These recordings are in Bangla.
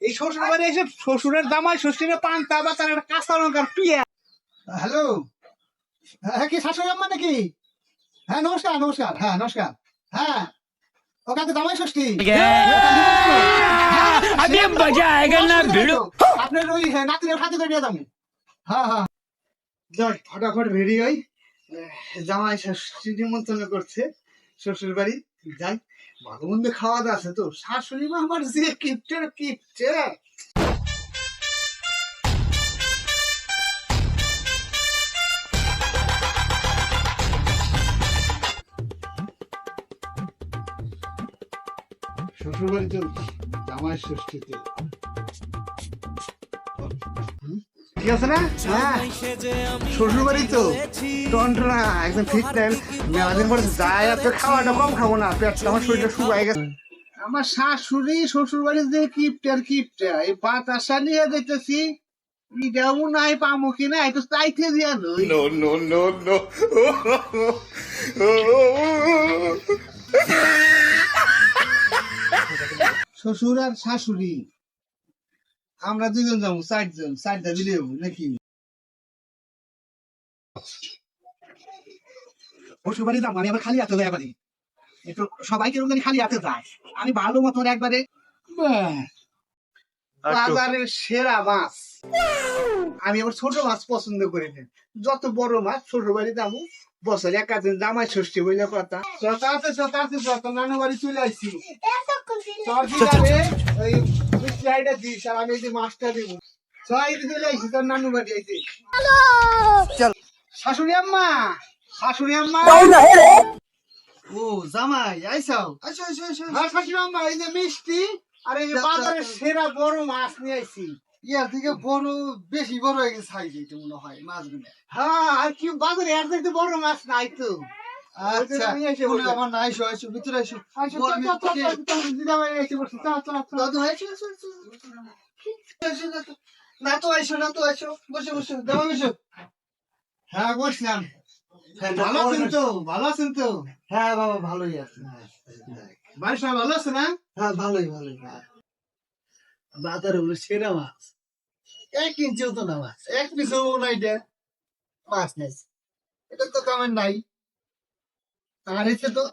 এই শ্বশুর বাড়ি এসে শ্বশুরের জামাই ষষ্ঠীরে পান্তা বা তার একটা কাঁচা লঙ্কার পিয়া। হ্যালো, হ্যাঁ কি শাশুড়ি আম্মা নাকি? হ্যাঁ নমস্কার নমস্কার, হ্যাঁ নমস্কার, হ্যাঁ ওকে জামাই ষষ্ঠী। আপনার ওই নাতিনের সাথে করে দিয়ে যাবো। হ্যাঁ হ্যাঁ যাক ফটাফট রেডি হই, জামাই ষষ্ঠী নিমন্ত্রণ করছে শ্বশুর বাড়ি। যাই, ভালো মন্দ খাওয়া দাওয়া আছে তো, শাশুড়ি মা আমার যে কিপটে কিপটে। শ্বশুর বাড়ি চলছি জামাই ষষ্ঠীতে, ঠিক আছে না? হ্যাঁ শ্বশুর বাড়ি তো টনটনা একদম ঠিক টাইম। মেলাদিন পরে যাই, আর তো খাওয়াটা কম খাবো না, পেটটা আমার শরীরটা শুকায় গেছে। আমার শাশুড়ি শ্বশুর বাড়ির যে কিপটার কিপটা, এই বাতাসা নিয়ে দেখতেছি যেমন নাই পামো কিনা একটু চাইতে দিয়া নই। No, no, no, no. শ্বশুর আর শাশুড়ি আমরা দুজন যাবো, চারজন, চারটা দিলে হবো নাকি? শ্বশুর বাড়ি যাবো, আমি আবার খালি হাতে যাই পারি একটু, সবাইকে রকম খালি হাতে যায়। আমি ভালো মতন একবারে বাজারের সেরা মাছ, আমি আবার ছোট মাছ পছন্দ করি না, যত বড় মাছ শ্বশুর বাড়ি যাবো। বছরে এক দিন জামাই ষষ্ঠী বইলে কথা যত নানু বাড়ি চলে আসছি। ওই মিষ্টিটা দিস আর আমি এই মাছটা দিব। ছয় চলে আসছি তোর নানু বাড়ি আইতে। শাশুড়ি আম্মা, শাশুড়ি আম্মা, ও জামাই আইসাও। হ্যাঁ শাশুড়ি আম্মা, এই যে মিষ্টি আর এই যে বাজারের সেরা বড় মাছ নিয়ে আইছি। ইয়ার থেকে বড়, বেশি বড় হয়ে গেছে সাইজ, এটা মনে হয় মাছগুলো। হ্যাঁ আর কি বাজারে এর থেকে বড় মাছ নাই তো। আচ্ছা আমার নাই, এসো ভিতরে এসো। দাদু না তো এসো, না তো এসো, বসে বসে দাও এসো। হ্যাঁ বসলাম। ভালো আছেন তো? ভালো আছেন তো? হ্যাঁ বাবা ভালোই আছে। বাড়ির সবাই ভালো আছে না? হ্যাঁ ভালোই ভালোই। বাজারে হলো সেরা মাছ, 1 ইঞ্চিও তো না মাছ, 1 পিসও নাই এটা মাছ নেই, এটা তো তেমন নাই। আর এসে তো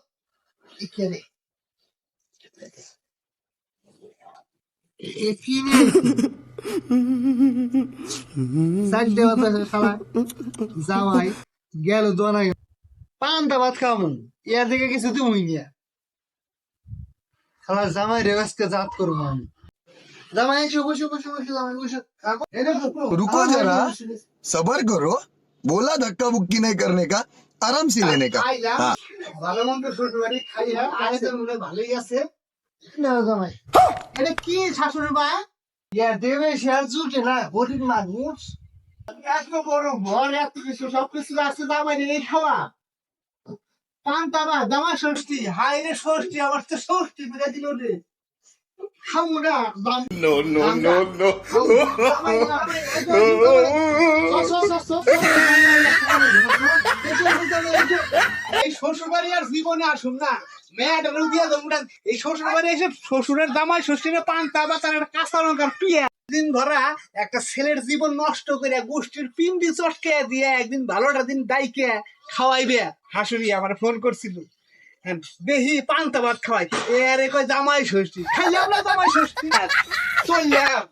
এখানে জামাই গেল দোনা পান্তা ভাত খাওয়াবো, এর থেকে কিছু তুমি নিয়ে খালা জামাই রেওয়াজকে জাত করবো আমি। জামাই এসো, বসো বসো বসো, জামাই বসো। रुको जरा, सबर करो। बोला धक्का बुक्की नहीं करने का, आराम से लेने का। খাইলাম हाँ। ভালো মন্দ শ্বশুর বাড়ি খাইলাম, আরে তো মনে হয় ভালোই আছে। না জামাই এটা কি শাশুড়ি মা? ইয়া দেবে শেয়ার জুটে না, গরিব মানুষ। এত বড় ঘর, এত কিছু সবকিছু আছে, জামাই এই খাওয়া পান্তা ভাত জামাই ষষ্ঠী। হাই রে ষষ্ঠী, আমার তো ষষ্ঠী বুঝা দিল রে। খাবো না No, no, no, no. এই শ্বশুর বাড়ি আর জীবনে আসুন না, মেয়েটা দিয়া জমুটান। এই শ্বশুর বাড়ি এসে শ্বশুরের জামাই ষষ্ঠীরে পান্তা বা তার একটা কাঁচা লঙ্কার পিয়া দিন ধরা একটা ছেলের জীবন নষ্ট করে গোষ্ঠীর পিন্ডি চটকে দিয়ে একদিন ভালোটা দিন ডাইকে খাওয়াইবে। শাশুড়ি আমার ফোন করছিল, বেহি পান্তা ভাত খাওয়াই, এরে কয় জামাই ষষ্ঠী, খাইলাম না জামাই ষষ্ঠী, চললাম।